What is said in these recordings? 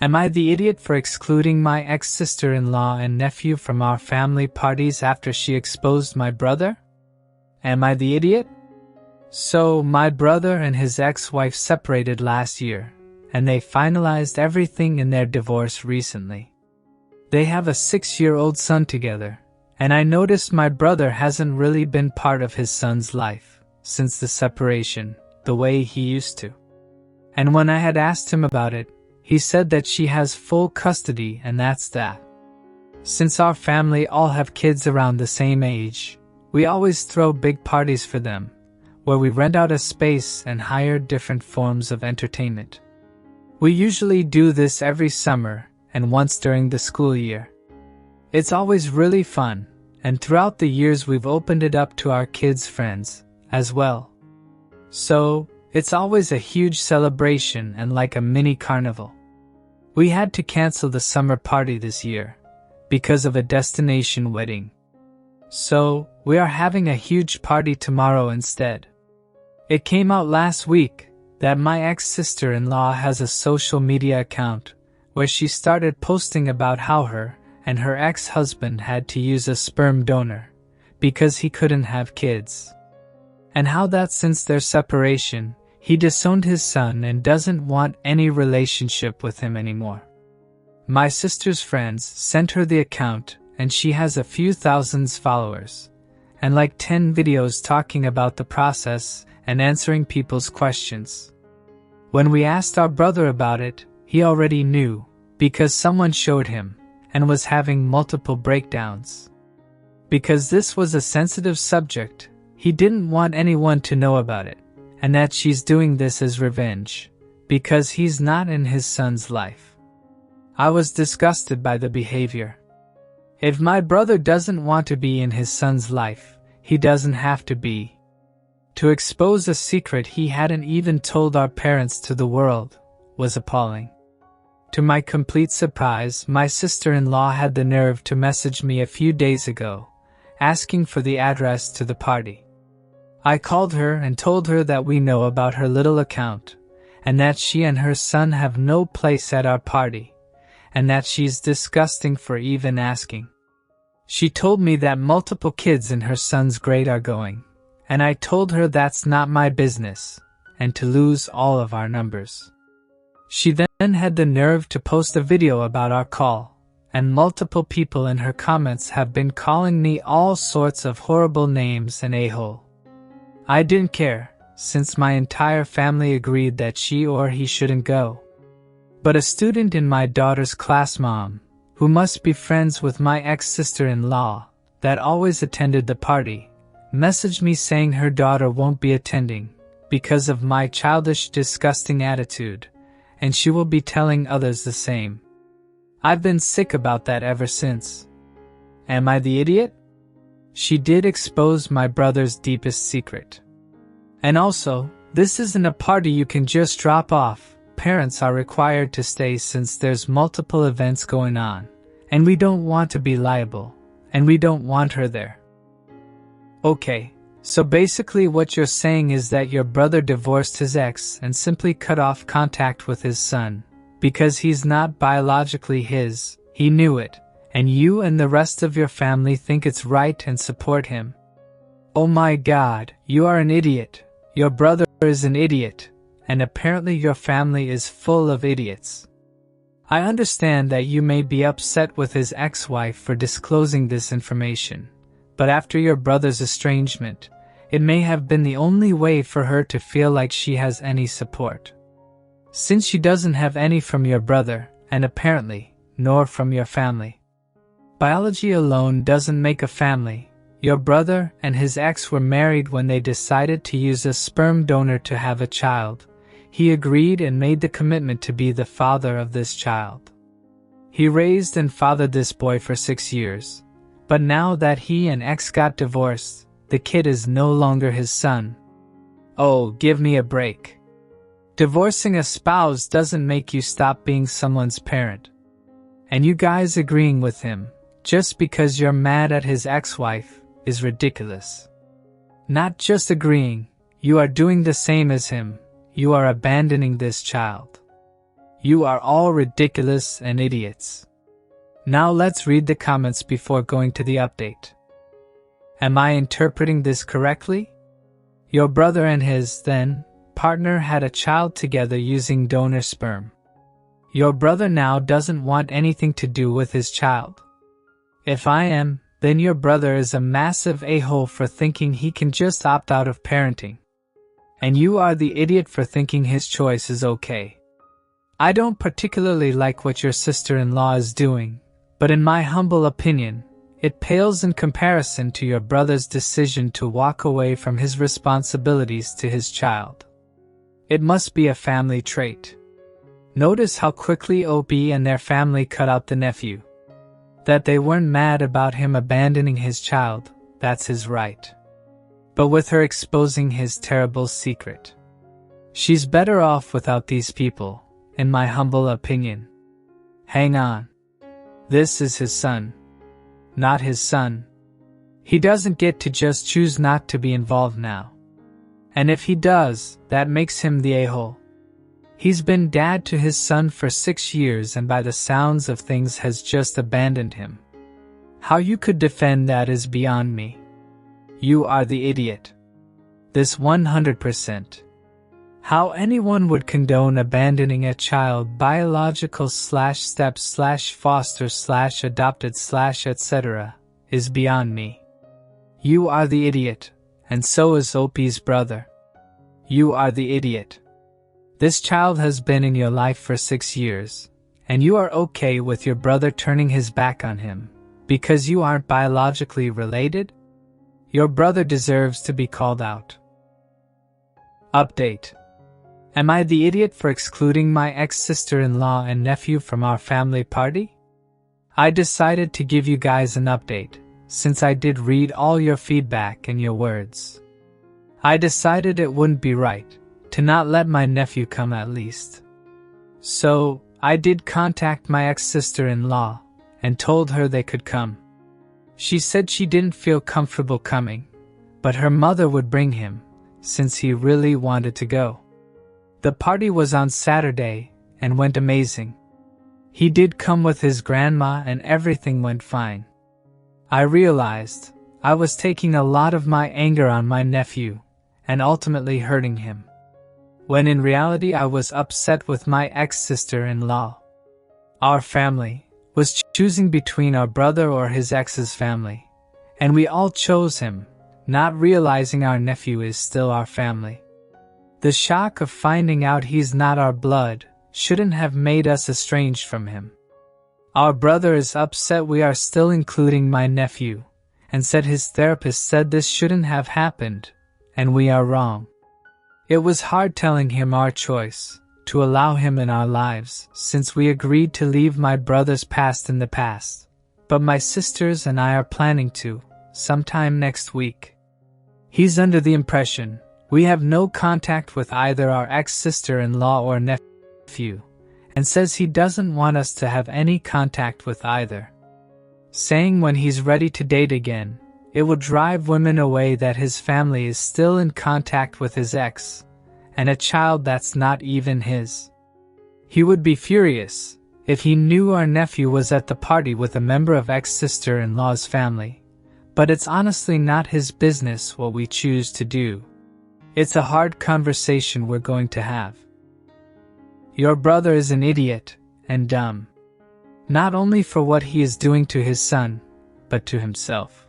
Am I the idiot for excluding my ex-sister-in-law and nephew from our family parties after she exposed my brother? Am I the idiot? So, my brother and his ex-wife separated last year, and they finalized everything in their divorce recently. They have a 6-year-old son together, and I noticed my brother hasn't really been part of his son's life since the separation, the way he used to. And when I had asked him about it, he said that she has full custody and that's that. Since our family all have kids around the same age, we always throw big parties for them, where we rent out a space and hire different forms of entertainment. We usually do this every summer and once during the school year. It's always really fun, and throughout the years we've opened it up to our kids' friends as well. So, it's always a huge celebration and like a mini carnival. We had to cancel the summer party this year because of a destination wedding. So, we are having a huge party tomorrow instead. It came out last week that my ex-sister-in-law has a social media account where she started posting about how her and her ex-husband had to use a sperm donor because he couldn't have kids. And how that since their separation, he disowned his son and doesn't want any relationship with him anymore. My sister's friends sent her the account and she has a few thousand followers, and like 10 videos talking about the process and answering people's questions. When we asked our brother about it, he already knew, because someone showed him, and was having multiple breakdowns. Because this was a sensitive subject, he didn't want anyone to know about it, and that she's doing this as revenge, because he's not in his son's life. I was disgusted by the behavior. If my brother doesn't want to be in his son's life, he doesn't have to be. To expose a secret he hadn't even told our parents to the world was appalling. To my complete surprise, my sister-in-law had the nerve to message me a few days ago, asking for the address to the party. I called her and told her that we know about her little account, and that she and her son have no place at our party, and that she's disgusting for even asking. She told me that multiple kids in her son's grade are going, and I told her that's not my business, and to lose all of our numbers. She then had the nerve to post a video about our call, and multiple people in her comments have been calling me all sorts of horrible names and a-hole. I didn't care, since my entire family agreed that she or he shouldn't go. But a student in my daughter's class, mom, who must be friends with my ex-sister-in-law, that always attended the party, messaged me saying her daughter won't be attending because of my childish, disgusting attitude, and she will be telling others the same. I've been sick about that ever since. Am I the idiot? She did expose my brother's deepest secret. And also, this isn't a party you can just drop off. Parents are required to stay since there's multiple events going on, and we don't want to be liable, and we don't want her there. Okay, so basically what you're saying is that your brother divorced his ex and simply cut off contact with his son, because he's not biologically his, he knew it, and you and the rest of your family think it's right and support him. Oh my God, you are an idiot. Your brother is an idiot, and apparently your family is full of idiots. I understand that you may be upset with his ex-wife for disclosing this information, but after your brother's estrangement, it may have been the only way for her to feel like she has any support. Since she doesn't have any from your brother, and apparently, nor from your family. Biology alone doesn't make a family. Your brother and his ex were married when they decided to use a sperm donor to have a child. He agreed and made the commitment to be the father of this child. He raised and fathered this boy for 6 years. But now that he and ex got divorced, the kid is no longer his son. Oh, give me a break. Divorcing a spouse doesn't make you stop being someone's parent. And you guys agreeing with him, just because you're mad at his ex-wife, is ridiculous. Not just agreeing, you are doing the same as him. You are abandoning this child. You are all ridiculous and idiots. Now let's read the comments before going to the update. Am I interpreting this correctly? Your brother and his, then, partner had a child together using donor sperm. Your brother now doesn't want anything to do with his child. If I am, then your brother is a massive a-hole for thinking he can just opt out of parenting. And you are the idiot for thinking his choice is okay. I don't particularly like what your sister-in-law is doing, but in my humble opinion, it pales in comparison to your brother's decision to walk away from his responsibilities to his child. It must be a family trait. Notice how quickly OP and their family cut out the nephew. That they weren't mad about him abandoning his child, that's his right. But with her exposing his terrible secret. She's better off without these people, in my humble opinion. Hang on. This is his son. Not his son. He doesn't get to just choose not to be involved now. And if he does, that makes him the a-hole. He's been dad to his son for 6 years and by the sounds of things has just abandoned him. How you could defend that is beyond me. You are the idiot. This 100%. How anyone would condone abandoning a child biological/step/foster/adopted/etc. is beyond me. You are the idiot, and so is OP's brother. You are the idiot. This child has been in your life for 6 years, and you are okay with your brother turning his back on him, because you aren't biologically related? Your brother deserves to be called out. Update. Am I the idiot for excluding my ex-sister-in-law and nephew from our family party? I decided to give you guys an update, since I did read all your feedback and your words. I decided it wouldn't be right to not let my nephew come at least. So, I did contact my ex-sister-in-law and told her they could come. She said she didn't feel comfortable coming, but her mother would bring him, since he really wanted to go. The party was on Saturday and went amazing. He did come with his grandma and everything went fine. I realized I was taking a lot of my anger on my nephew and ultimately hurting him, when in reality I was upset with my ex-sister-in-law. Our family was choosing between our brother or his ex's family, and we all chose him, not realizing our nephew is still our family. The shock of finding out he's not our blood shouldn't have made us estranged from him. Our brother is upset we are still including my nephew, and said his therapist said this shouldn't have happened, and we are wrong. It was hard telling him our choice, to allow him in our lives, since we agreed to leave my brother's past in the past, but my sisters and I are planning to, sometime next week. He's under the impression we have no contact with either our ex-sister-in-law or nephew, and says he doesn't want us to have any contact with either. Saying when he's ready to date again, it will drive women away that his family is still in contact with his ex, and a child that's not even his. He would be furious if he knew our nephew was at the party with a member of ex-sister-in-law's family, but it's honestly not his business what we choose to do. It's a hard conversation we're going to have. Your brother is an idiot and dumb. Not only for what he is doing to his son, but to himself.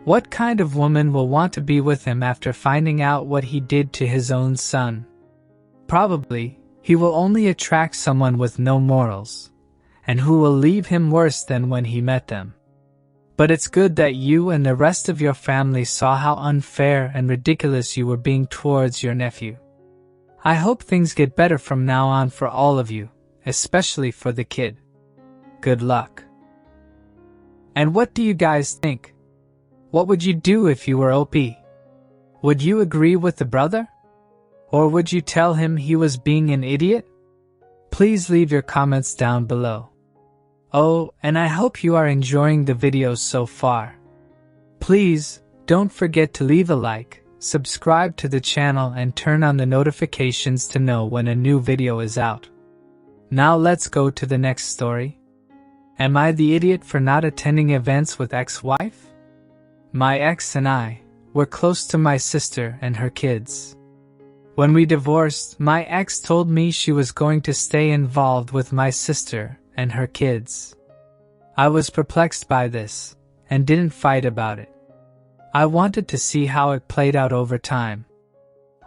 What kind of woman will want to be with him after finding out what he did to his own son? Probably, he will only attract someone with no morals, and who will leave him worse than when he met them. But it's good that you and the rest of your family saw how unfair and ridiculous you were being towards your nephew. I hope things get better from now on for all of you, especially for the kid. Good luck. And what do you guys think? What would you do if you were OP? Would you agree with the brother? Or would you tell him he was being an idiot? Please leave your comments down below. Oh, and I hope you are enjoying the videos so far. Please, don't forget to leave a like, subscribe to the channel and turn on the notifications to know when a new video is out. Now let's go to the next story. Am I the idiot for not attending events with ex-wife? My ex and I were close to my sister and her kids. When we divorced, my ex told me she was going to stay involved with my sister and her kids. I was perplexed by this and didn't fight about it. I wanted to see how it played out over time.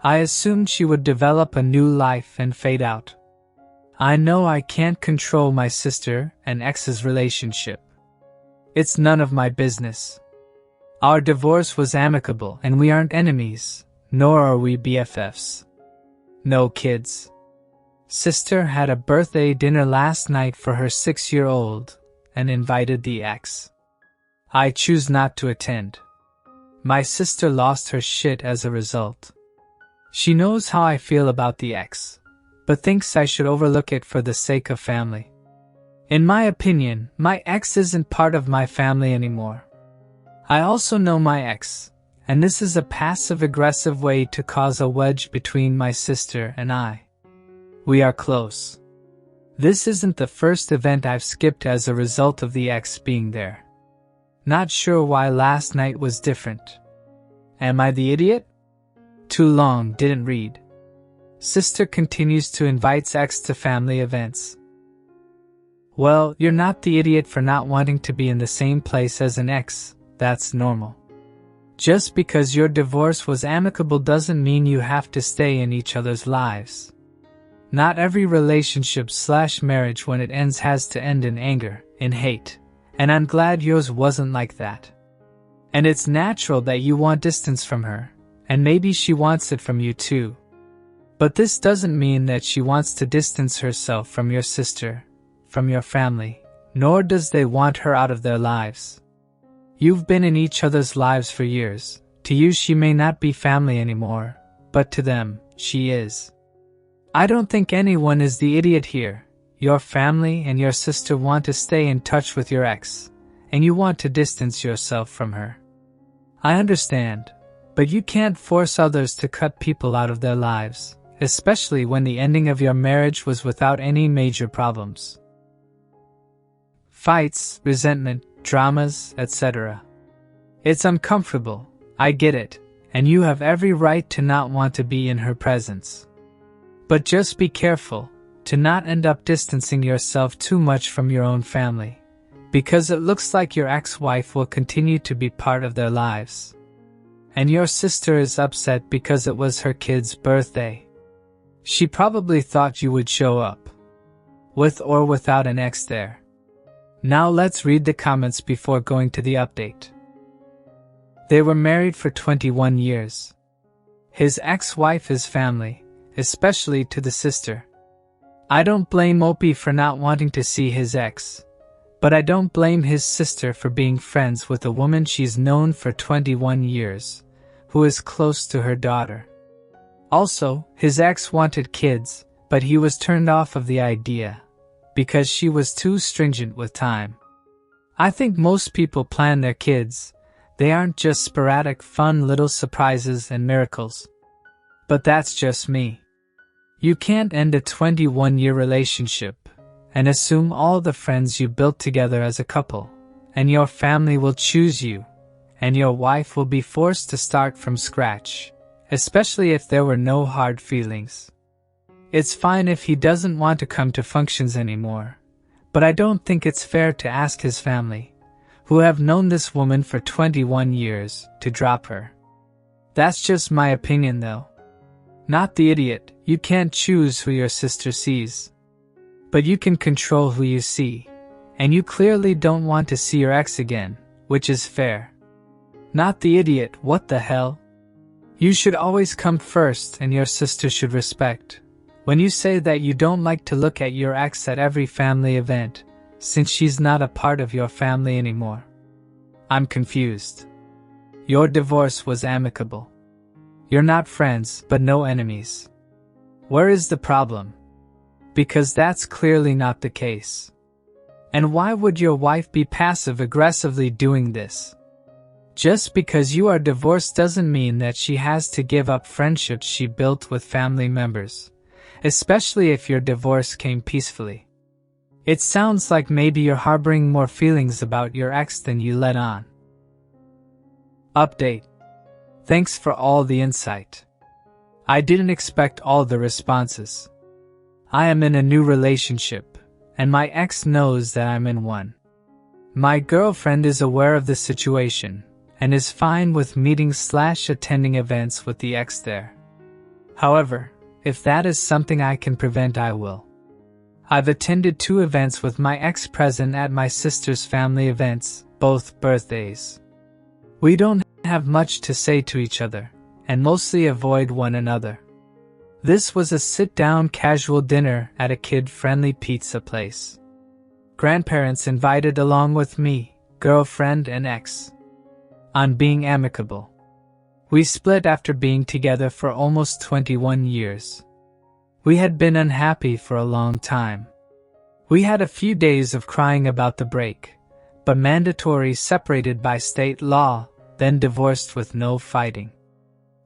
I assumed she would develop a new life and fade out. I know I can't control my sister and ex's relationship. It's none of my business. Our divorce was amicable and we aren't enemies, nor are we BFFs. No kids. Sister had a birthday dinner last night for her 6-year-old and invited the ex. I choose not to attend. My sister lost her shit as a result. She knows how I feel about the ex, but thinks I should overlook it for the sake of family. In my opinion, my ex isn't part of my family anymore. I also know my ex, and this is a passive-aggressive way to cause a wedge between my sister and I. We are close. This isn't the first event I've skipped as a result of the ex being there. Not sure why last night was different. Am I the idiot? Too long, didn't read. Sister continues to invite ex to family events. Well, you're not the idiot for not wanting to be in the same place as an ex. That's normal. Just because your divorce was amicable doesn't mean you have to stay in each other's lives. Not every relationship/marriage when it ends has to end in anger, in hate, and I'm glad yours wasn't like that. And it's natural that you want distance from her, and maybe she wants it from you too. But this doesn't mean that she wants to distance herself from your sister, from your family, nor does they want her out of their lives. You've been in each other's lives for years. To you she may not be family anymore, but to them, she is. I don't think anyone is the idiot here. Your family and your sister want to stay in touch with your ex, and you want to distance yourself from her. I understand, but you can't force others to cut people out of their lives, especially when the ending of your marriage was without any major problems. Fights, resentment, dramas, etc. It's uncomfortable, I get it, and you have every right to not want to be in her presence. But just be careful to not end up distancing yourself too much from your own family, because it looks like your ex-wife will continue to be part of their lives. And your sister is upset because it was her kid's birthday. She probably thought you would show up, with or without an ex there. Now let's read the comments before going to the update. They were married for 21 years. His ex-wife is family, especially to the sister. I don't blame Opie for not wanting to see his ex, but I don't blame his sister for being friends with a woman she's known for 21 years, who is close to her daughter. Also, his ex wanted kids, but he was turned off of the idea, because she was too stringent with time. I think most people plan their kids. They aren't just sporadic fun little surprises and miracles. But that's just me. You can't end a 21-year relationship and assume all the friends you built together as a couple, and your family will choose you, and your wife will be forced to start from scratch, especially if there were no hard feelings. It's fine if he doesn't want to come to functions anymore, but I don't think it's fair to ask his family, who have known this woman for 21 years, to drop her. That's just my opinion though. Not the idiot, you can't choose who your sister sees. But you can control who you see, and you clearly don't want to see your ex again, which is fair. Not the idiot, what the hell? You should always come first and your sister should respect. When you say that you don't like to look at your ex at every family event, since she's not a part of your family anymore. I'm confused. Your divorce was amicable. You're not friends, but no enemies. Where is the problem? Because that's clearly not the case. And why would your wife be passive-aggressively doing this? Just because you are divorced doesn't mean that she has to give up friendships she built with family members, especially if your divorce came peacefully. It sounds like maybe you're harboring more feelings about your ex than you let on. Update. Thanks for all the insight. I didn't expect all the responses. I am in a new relationship, and my ex knows that I'm in one. My girlfriend is aware of the situation, and is fine with meeting/attending events with the ex there. However, if that is something I can prevent, I will. I've attended 2 events with my ex present at my sister's family events, both birthdays. We don't have much to say to each other, and mostly avoid one another. This was a sit-down casual dinner at a kid-friendly pizza place. Grandparents invited along with me, girlfriend and ex. On being amicable. We split after being together for almost 21 years. We had been unhappy for a long time. We had a few days of crying about the break, but mandatory separated by state law, then divorced with no fighting.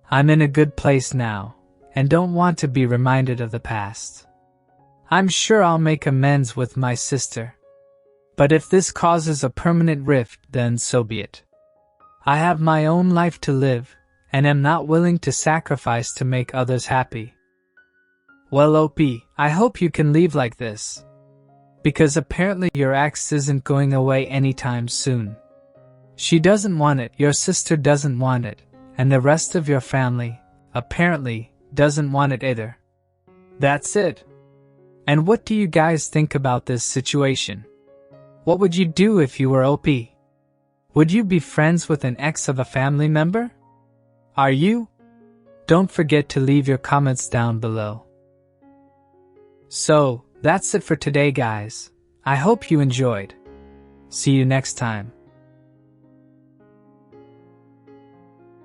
I'm in a good place now, and don't want to be reminded of the past. I'm sure I'll make amends with my sister. But if this causes a permanent rift, then so be it. I have my own life to live, and am not willing to sacrifice to make others happy. Well, OP, I hope you can leave like this. Because apparently your ex isn't going away anytime soon. She doesn't want it, your sister doesn't want it, and the rest of your family, apparently, doesn't want it either. That's it. And what do you guys think about this situation? What would you do if you were OP? Would you be friends with an ex of a family member? Are you? Don't forget to leave your comments down below. So, that's it for today, guys. I hope you enjoyed. See you next time.